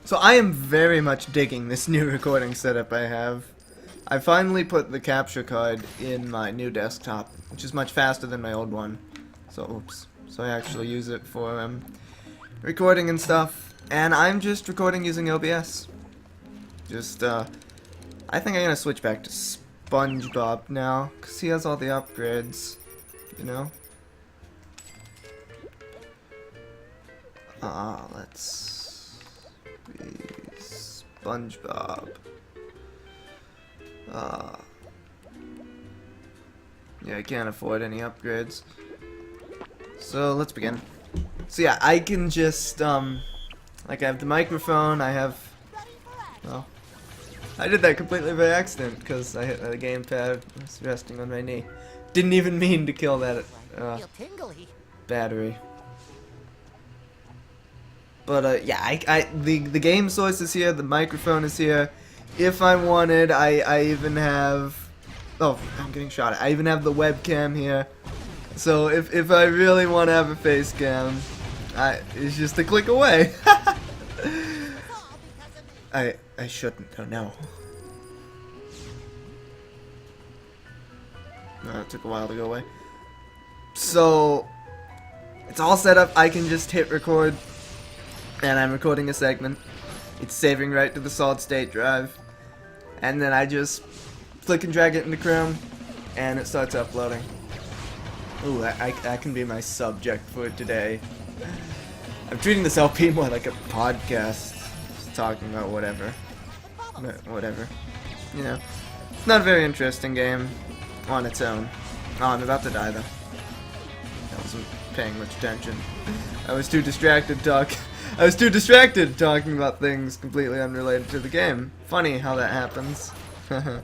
So I am very much digging this new recording setup I have. I finally put the capture card in my new desktop, which is much faster than my old one. So, oops. So I actually use it for recording and stuff. And I'm just recording using OBS. I think I'm gonna switch back to Spongebob now, because he has all the upgrades, you know? Let's be SpongeBob. Yeah, I can't afford any upgrades. So, let's begin. So yeah, I can just, like I have the microphone, I have, well, I did that completely by accident, because I hit the gamepad, I was resting on my knee. Didn't even mean to kill that, battery. But, yeah, the game source is here, the microphone is here. If I wanted, I even have, oh, I'm getting shot at. I even have the webcam here. So, if I really want to have a face cam, it's just a click away. I shouldn't, oh no. No, it took a while to go away. So, it's all set up, I can just hit record, and I'm recording a segment. It's saving right to the solid state drive, and then I just click and drag it into Chrome, and it starts uploading. Ooh, that can be my subject for today. I'm treating this LP more like a podcast, just talking about whatever. Whatever. You know, it's not a very interesting game on its own. Oh, I'm about to die though. I wasn't paying much attention. I was too distracted talking about things completely unrelated to the game. Funny how that happens. Huh.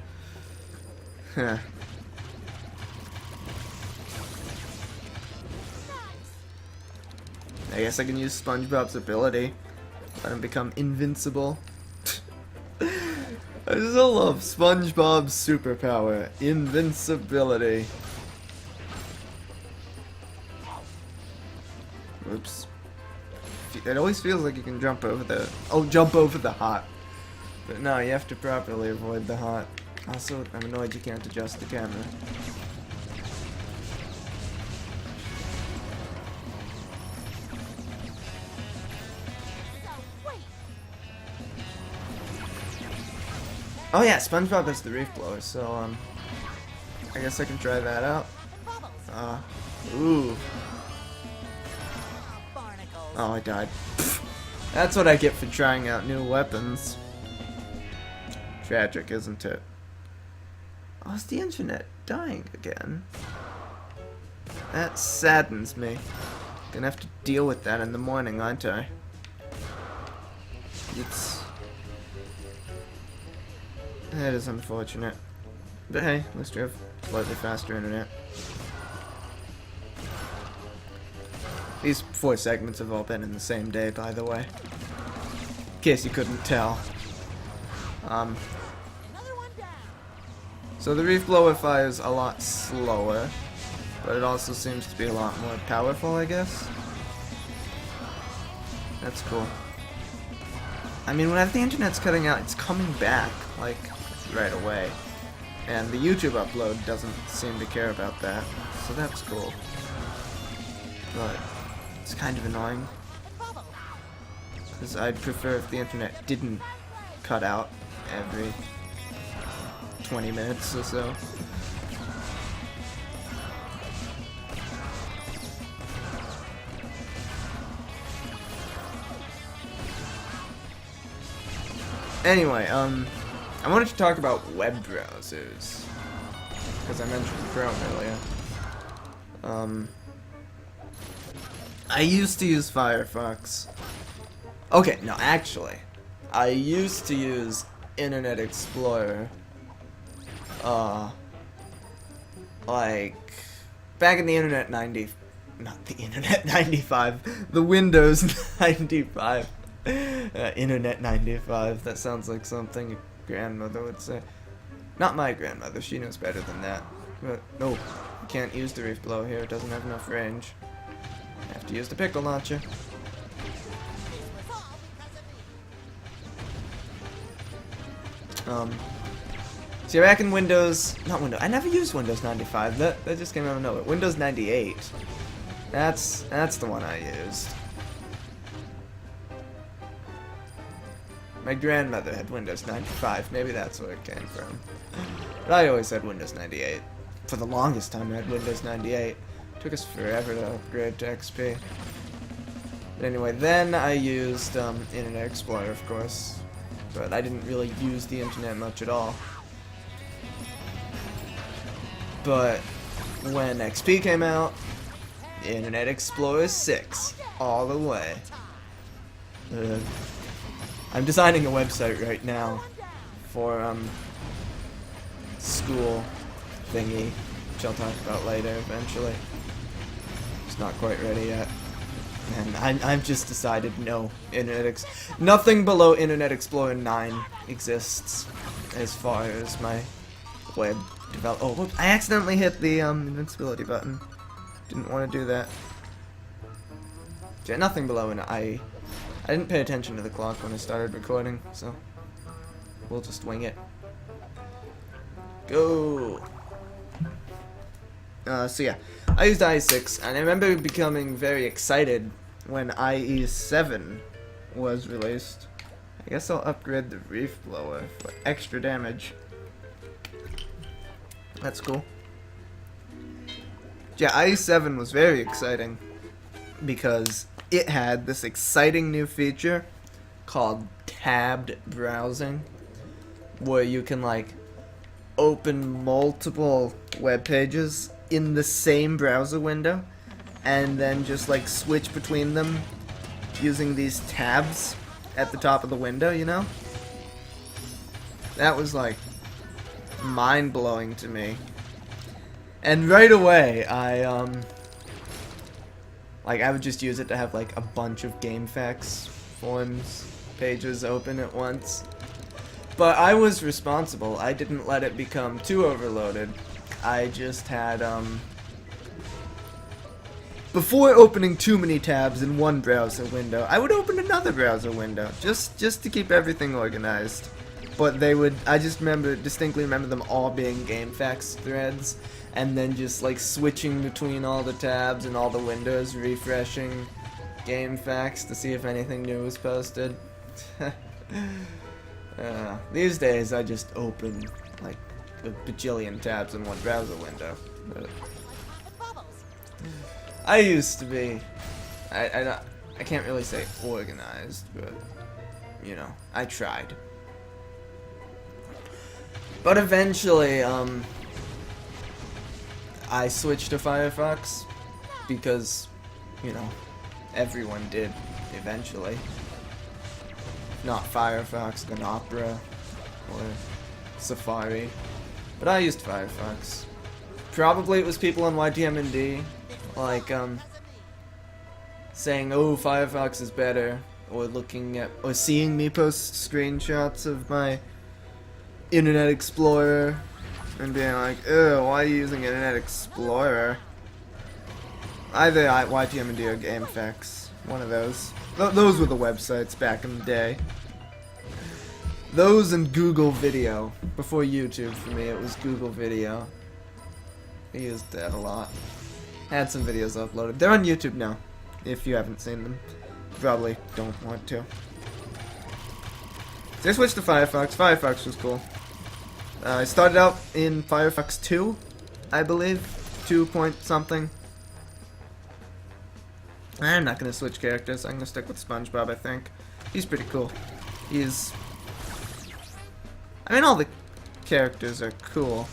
I guess I can use SpongeBob's ability. Let him become invincible. I still love SpongeBob's superpower, invincibility. Oops. It always feels like you can jump over the hot. But no, you have to properly avoid the hot. Also, I'm annoyed you can't adjust the camera. Oh yeah, SpongeBob has the reef blower, so I guess I can try that out. Ooh. Oh, I died. That's what I get for trying out new weapons. Tragic, isn't it? Oh, is the internet dying again? That saddens me. Gonna have to deal with that in the morning, aren't I? That is unfortunate. But hey, at least we have slightly faster internet. These 4 segments have all been in the same day, by the way. In case you couldn't tell. So the reef blower fires a lot slower, but it also seems to be a lot more powerful, I guess. That's cool. I mean, whenever the internet's cutting out, it's coming back, like, right away. And the YouTube upload doesn't seem to care about that, so that's cool. But it's kind of annoying, because I'd prefer if the internet didn't cut out every 20 minutes or so. Anyway, I wanted to talk about web browsers, because I mentioned Chrome earlier. I used to use Firefox. Okay, no, actually, I used to use Internet Explorer. Like, back in the Internet 90, not the Internet 95, the Windows 95. Internet 95, that sounds like something a grandmother would say. Not my grandmother, she knows better than that. But, no, you can't use the reef blower here, it doesn't have enough range. I have to use the pickle launcher. See, back in Windows, not Windows, I never used Windows 95, that just came out of nowhere. Windows 98, that's the one I used. My grandmother had Windows 95, maybe that's where it came from. But I always had Windows 98. For the longest time I had Windows 98. It took us forever to upgrade to XP. But anyway, then I used Internet Explorer, of course. But I didn't really use the internet much at all. But when XP came out, Internet Explorer 6, all the way. I'm designing a website right now for school thingy, which I'll talk about later eventually. It's not quite ready yet. And I've just decided no, nothing below Internet Explorer 9 exists as far as my web develop. Oh, whoops, I accidentally hit the invincibility button. Didn't want to do that. Yeah, nothing below an I didn't pay attention to the clock when I started recording, so we'll just wing it. Go! So yeah, I used IE6, and I remember becoming very excited when IE7 was released. I guess I'll upgrade the reef blower for extra damage. That's cool. Yeah, IE7 was very exciting because it had this exciting new feature called tabbed browsing, where you can like open multiple web pages in the same browser window and then just like switch between them using these tabs at the top of the window, you know? That was like mind-blowing to me. And right away I would just use it to have like a bunch of GameFAQs forums pages open at once. But I was responsible. I didn't let it become too overloaded. I just had before opening too many tabs in one browser window, I would open another browser window just to keep everything organized. But I just distinctly remember them all being GameFAQs threads, and then just like switching between all the tabs and all the windows, refreshing GameFAQs to see if anything new was posted. These days I just open like a bajillion tabs in one browser window. But I used to be, I can't really say organized, but you know, I tried. But eventually, I switched to Firefox because, you know, everyone did eventually. Not Firefox, then Opera or Safari. But I used Firefox. Probably it was people on YTMND, like, saying, oh, Firefox is better, or seeing me post screenshots of my Internet Explorer and being like, ew, why are you using Internet Explorer? Either YTMND or GameFAQs. One of those. Those were the websites back in the day. Those and Google Video. Before YouTube for me, it was Google Video. I used that a lot. Had some videos uploaded. They're on YouTube now, if you haven't seen them. Probably don't want to. So I switched to Firefox. Firefox was cool. I started out in Firefox 2, I believe. 2 point something. I'm not going to switch characters. I'm going to stick with Spongebob, I think. He's pretty cool. I mean, all the characters are cool.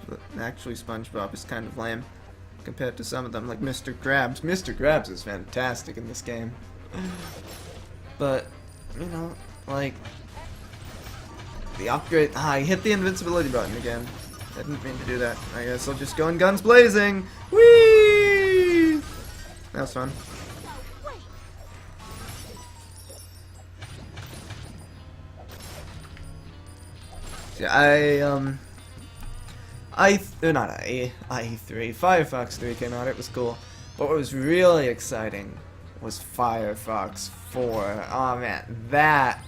But actually, Spongebob is kind of lame compared to some of them, like Mr. Krabs. Mr. Krabs is fantastic in this game. But, you know, like, the upgrade... I hit the invincibility button again. I didn't mean to do that. I guess I'll just go in guns blazing. Whee! That was fun. Yeah, IE3, Firefox 3 came out, it was cool. But what was really exciting was Firefox 4. Oh man, that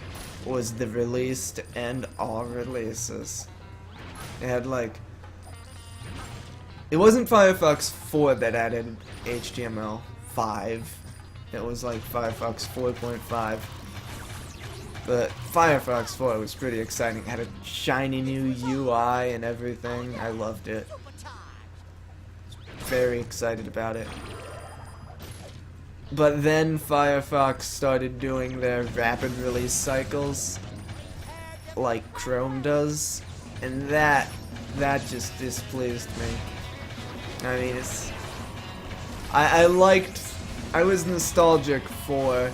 was the release to end all releases. It had like... It wasn't Firefox 4 that added HTML5. It was like Firefox 4.5. But Firefox 4 was pretty exciting. It had a shiny new UI and everything. I loved it. Very excited about it. But then Firefox started doing their rapid release cycles like Chrome does, and that just displeased me. I mean, I was nostalgic for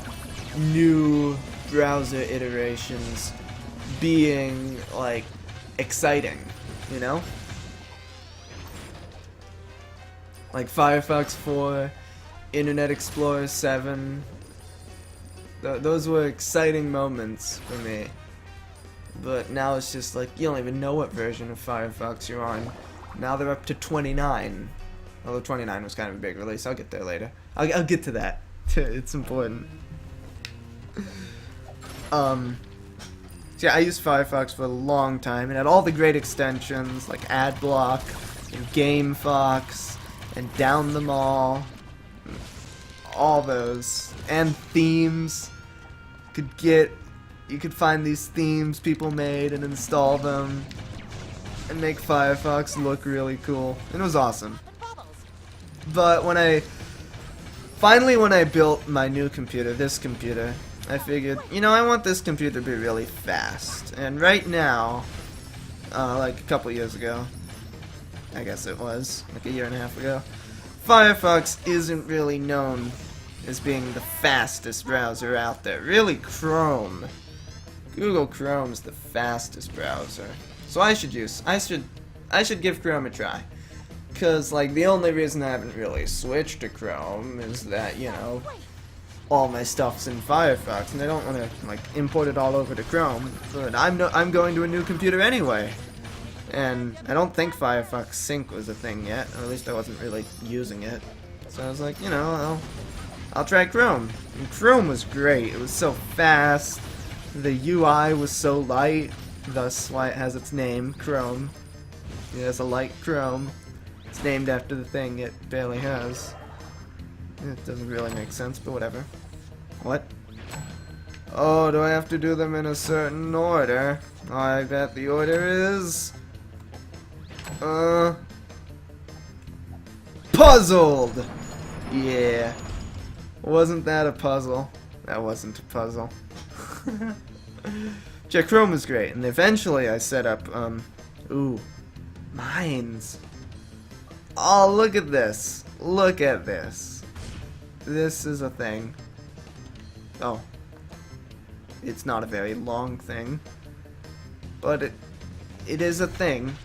new browser iterations being like exciting, you know? Like Firefox 4, Internet Explorer 7. Those were exciting moments for me. But now it's just like, you don't even know what version of Firefox you're on. Now they're up to 29. Although 29 was kind of a big release. I'll get there later. I'll get to that. It's important. So yeah, I used Firefox for a long time. It had all the great extensions like AdBlock and GameFox and Down the Mall. All those. And themes. You could find these themes people made and install them and make Firefox look really cool. And it was awesome. But when I built my new computer, this computer, I figured, you know, I want this computer to be really fast. And right now, like a couple years ago, I guess it was, like a year and a half ago, Firefox isn't really known as being the fastest browser out there. Really, Chrome. Google Chrome's the fastest browser. So I should give Chrome a try. Cause like the only reason I haven't really switched to Chrome is that, you know, all my stuff's in Firefox and I don't want to like import it all over to Chrome. But I'm going to a new computer anyway. And I don't think Firefox Sync was a thing yet, or at least I wasn't really using it. So I was like, you know, I'll try Chrome. And Chrome was great. It was so fast. The UI was so light, thus why it has its name, Chrome. It has a light Chrome. It's named after the thing it barely has. It doesn't really make sense, but whatever. What? Oh, do I have to do them in a certain order? I bet the order is... Puzzled! Yeah. Wasn't that a puzzle? That wasn't a puzzle. Yeah, Chrome was great, and eventually I set up, mines. Oh, look at this. Look at this. This is a thing. Oh. It's not a very long thing. But it is a thing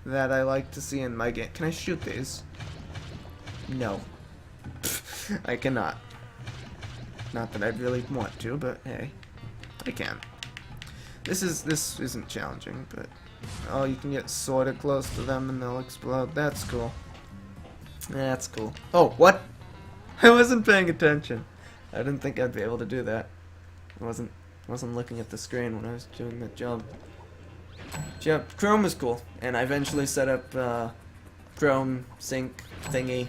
that I like to see in my game. Can I shoot these? No. I cannot. Not that I really want to, but hey, I can. This isn't challenging, but oh, you can get sorta close to them and they'll explode. That's cool. That's cool. Oh, what? I wasn't paying attention. I didn't think I'd be able to do that. I wasn't looking at the screen when I was doing that jump. Yeah, Chrome was cool, and I eventually set up Chrome Sync thingy,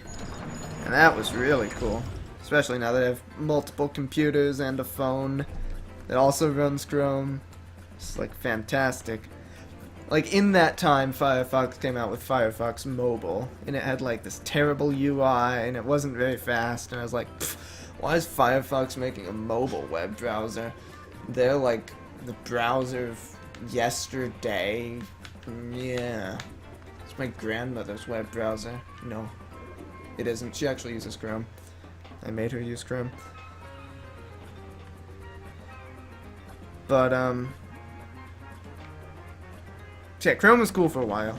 and that was really cool. Especially now that I have multiple computers and a phone that also runs Chrome. It's like fantastic. Like in that time, Firefox came out with Firefox Mobile, and it had like this terrible UI, and it wasn't very fast, and I was like, why is Firefox making a mobile web browser? They're like the browser of yesterday. Yeah. It's my grandmother's web browser. No, it isn't. She actually uses Chrome. I made her use Chrome. But, yeah, Chrome was cool for a while.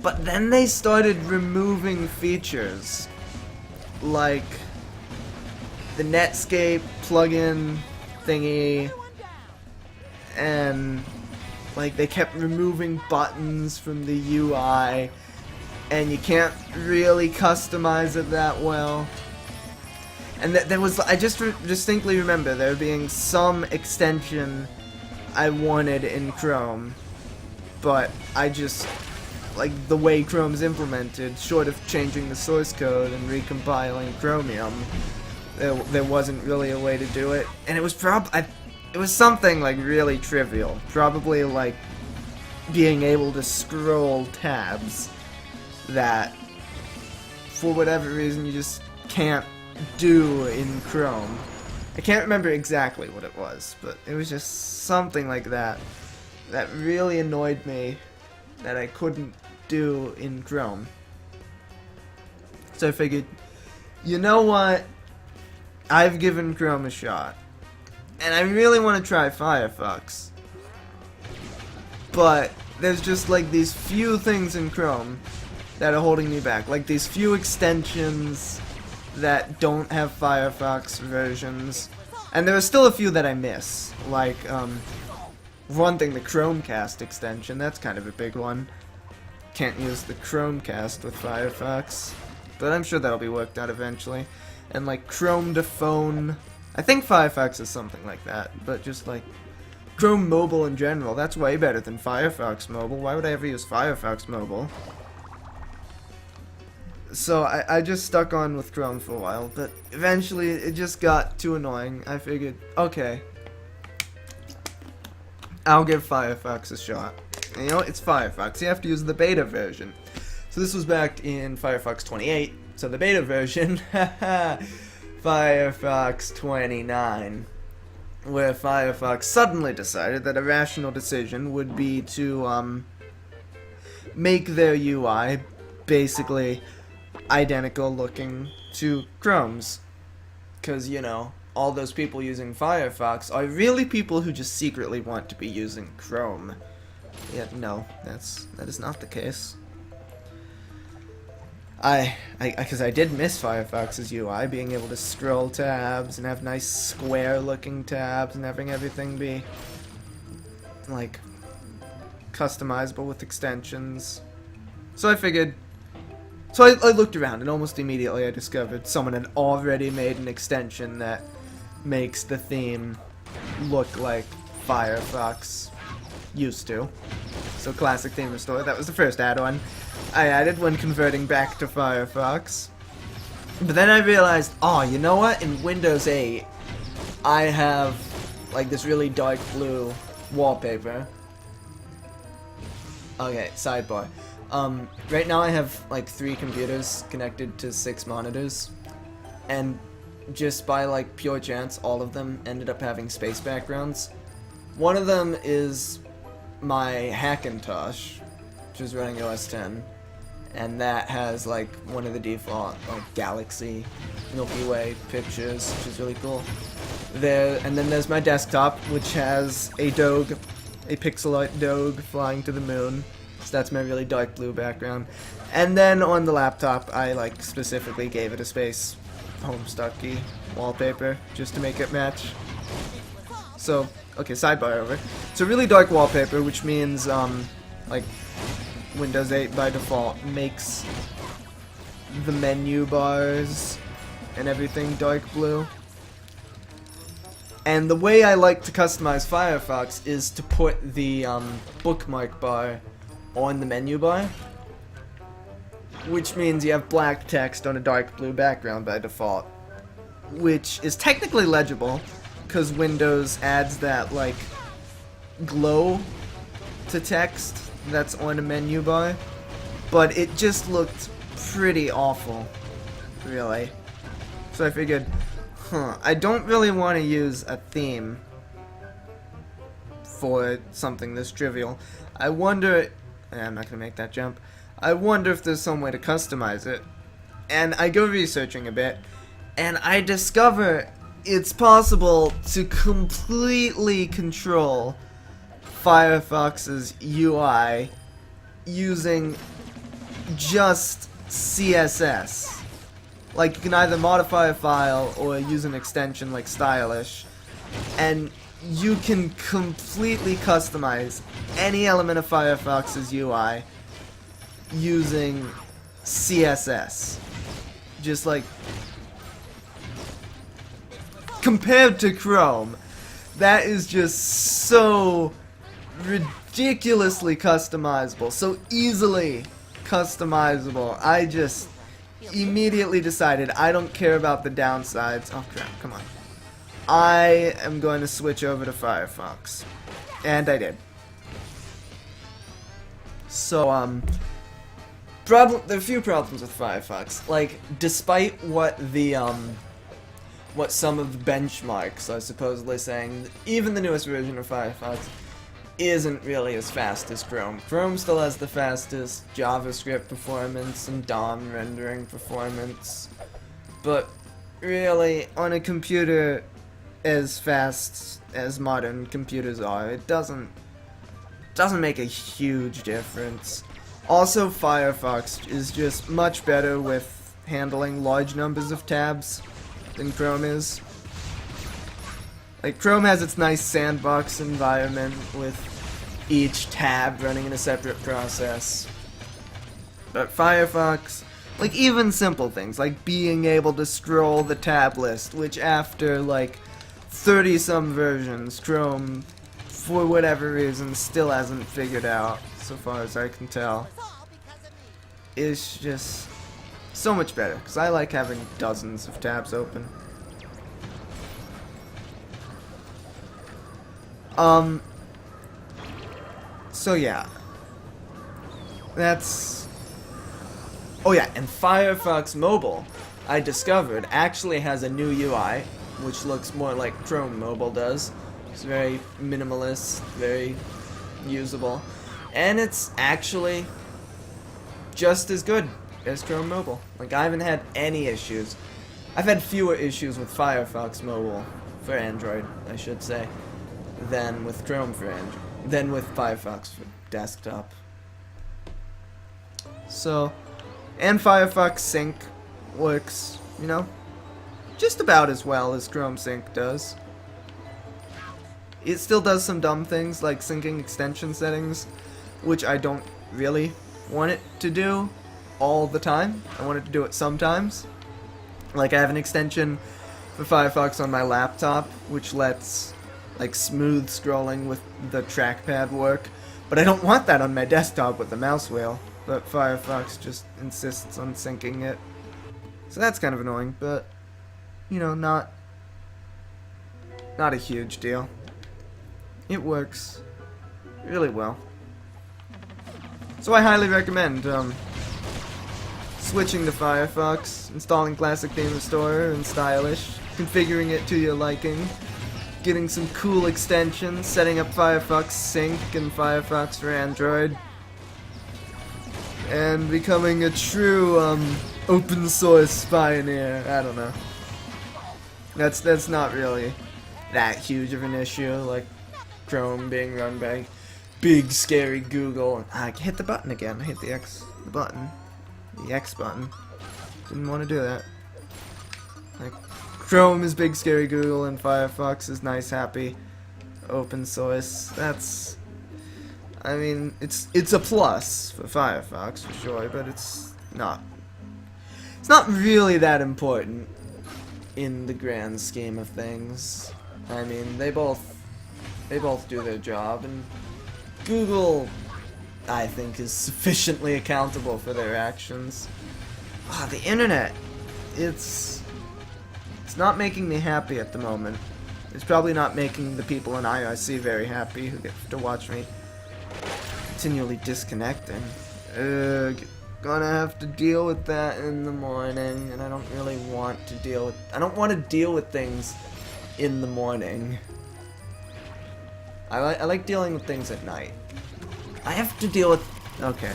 But then they started removing features. Like the Netscape plugin thingy. And, like, they kept removing buttons from the UI. And you can't really customize it that well. And there was, I just distinctly remember there being some extension I wanted in Chrome, but I just, like, the way Chrome's implemented, short of changing the source code and recompiling Chromium, there wasn't really a way to do it. And it was it was something, like, really trivial. Probably, like, being able to scroll tabs that, for whatever reason, you just can't do in Chrome. I can't remember exactly what it was, but it was just something like that that really annoyed me that I couldn't do in Chrome. So I figured, you know what? I've given Chrome a shot, and I really want to try Firefox. But there's just like these few things in Chrome that are holding me back. Like these few extensions that don't have Firefox versions. And there are still a few that I miss. Like, one thing, the Chromecast extension. That's kind of a big one. Can't use the Chromecast with Firefox. But I'm sure that'll be worked out eventually. And like Chrome to phone. I think Firefox is something like that. But just like Chrome Mobile in general. That's way better than Firefox Mobile. Why would I ever use Firefox Mobile? So I just stuck on with Chrome for a while, but eventually it just got too annoying. I figured, okay, I'll give Firefox a shot. And you know, it's Firefox. You have to use the beta version. So this was back in Firefox 28. So the beta version, Firefox 29, where Firefox suddenly decided that a rational decision would be to make their UI basically identical looking to Chrome's, because, you know, all those people using Firefox are really people who just secretly want to be using Chrome. Yet no, that is not the case. Because I did miss Firefox's UI, being able to scroll tabs and have nice square looking tabs and having everything be like customizable with extensions. So I figured, so I looked around, and almost immediately I discovered someone had already made an extension that makes the theme look like Firefox used to. So Classic Theme Restore, that was the first add-on I added when converting back to Firefox. But then I realized, oh, you know what? In Windows 8, I have like this really dark blue wallpaper. Okay, sidebar. Right now I have like 3 computers connected to 6 monitors, and just by like pure chance, all of them ended up having space backgrounds. One of them is my Hackintosh, which is running OS 10, and that has like one of the default like galaxy, Milky Way pictures, which is really cool. And then there's my desktop, which has a Doge, a pixel art Doge flying to the moon. So that's my really dark blue background. And then on the laptop, I like specifically gave it a space Homestucky wallpaper just to make it match. So, okay, sidebar over. It's a really dark wallpaper, which means like Windows 8 by default makes the menu bars and everything dark blue. And the way I like to customize Firefox is to put the bookmark bar on the menu bar, which means you have black text on a dark blue background by default, which is technically legible because Windows adds that like glow to text that's on a menu bar, but it just looked pretty awful, really. So I figured, I don't really want to use a theme for something this trivial. I wonder, I'm not going to make that jump. I wonder if there's some way to customize it. And I go researching a bit, and I discover it's possible to completely control Firefox's UI using just CSS. Like, you can either modify a file or use an extension like Stylish, and you can completely customize any element of Firefox's UI using CSS. Just like, compared to Chrome, that is just so ridiculously customizable, so easily customizable. I just immediately decided I don't care about the downsides. Oh crap, come on. I am going to switch over to Firefox. And I did. So, there are a few problems with Firefox. Like, despite what the, what some of the benchmarks are supposedly saying, even the newest version of Firefox isn't really as fast as Chrome. Chrome still has the fastest JavaScript performance and DOM rendering performance, but really, on a computer as fast as modern computers are, it doesn't make a huge difference. Also, Firefox is just much better with handling large numbers of tabs than Chrome is. Like, Chrome has its nice sandbox environment with each tab running in a separate process. But Firefox, like, even simple things, like being able to scroll the tab list, which after, like, 30-some versions, Chrome, for whatever reason, still hasn't figured out, so far as I can tell. It's just so much better, because I like having dozens of tabs open. So yeah. That's... Oh yeah, and Firefox Mobile, I discovered, actually has a new UI, which looks more like Chrome Mobile does. It's very minimalist, very usable, and it's actually just as good as Chrome Mobile. Like, I haven't had any issues. I've had fewer issues with Firefox Mobile for Android, I should say, than with Chrome for Android, than with Firefox for desktop. So, and Firefox Sync works, you know, just about as well as Chrome Sync does. It still does some dumb things like syncing extension settings, which I don't really want it to do all the time. I want it to do it sometimes. Like, I have an extension for Firefox on my laptop, which lets, like, smooth scrolling with the trackpad work, but I don't want that on my desktop with the mouse wheel. But Firefox just insists on syncing it. So that's kind of annoying, but, you know, not a huge deal. It works really well. So I highly recommend switching to Firefox, installing Classic Theme Restorer and Stylish, configuring it to your liking, getting some cool extensions, setting up Firefox Sync and Firefox for Android, and becoming a true open source pioneer. I don't know. That's not really that huge of an issue, like Chrome being run by big scary Google. I hit the button again. I hit the X button. Didn't want to do that. Like, Chrome is big scary Google and Firefox is nice happy open source. That's, I mean, it's a plus for Firefox for sure, but it's not really that important in the grand scheme of things. I mean, they both do their job, and Google, I think, is sufficiently accountable for their actions. The internet, it's not making me happy at the moment. It's probably not making the people in IRC very happy who get to watch me continually disconnecting. Gonna have to deal with that in the morning, and I don't really want to deal with... I don't want to deal with things in the morning. I like dealing with things at night. I have to deal with... Okay.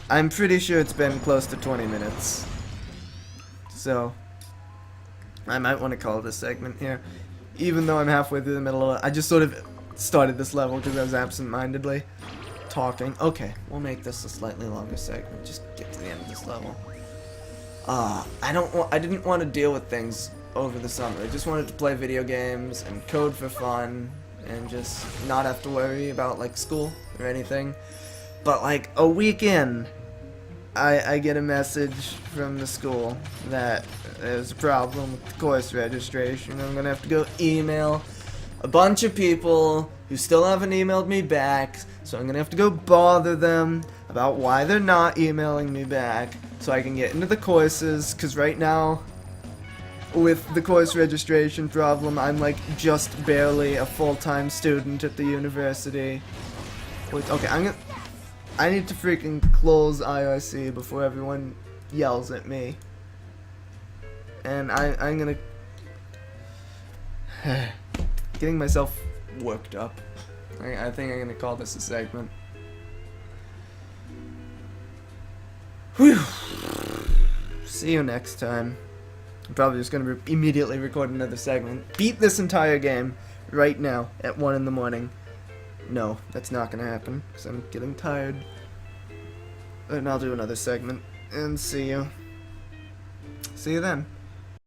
I'm pretty sure it's been close to 20 minutes. So, I might want to call it a segment here. Even though I'm halfway through the middle of it. I just sort of started this level because I was absent-mindedly talking. Okay, we'll make this a slightly longer segment. Just get to the end of this level. I didn't want to deal with things over the summer. I just wanted to play video games and code for fun and just not have to worry about, like, school or anything. But, like, a week in, I get a message from the school that there's a problem with the course registration. I'm gonna have to go email a bunch of people who still haven't emailed me back, so I'm gonna have to go bother them about why they're not emailing me back so I can get into the courses, because right now, with the course registration problem, I'm like just barely a full-time student at the university. Wait, okay, I need to freaking close IRC before everyone yells at me. And I'm gonna... getting myself worked up. I think I'm gonna call this a segment. Whew. See you next time. I'm probably just gonna immediately record another segment. Beat this entire game right now at 1 in the morning. No, that's not gonna happen, because I'm getting tired. And I'll do another segment, and see you. See you then.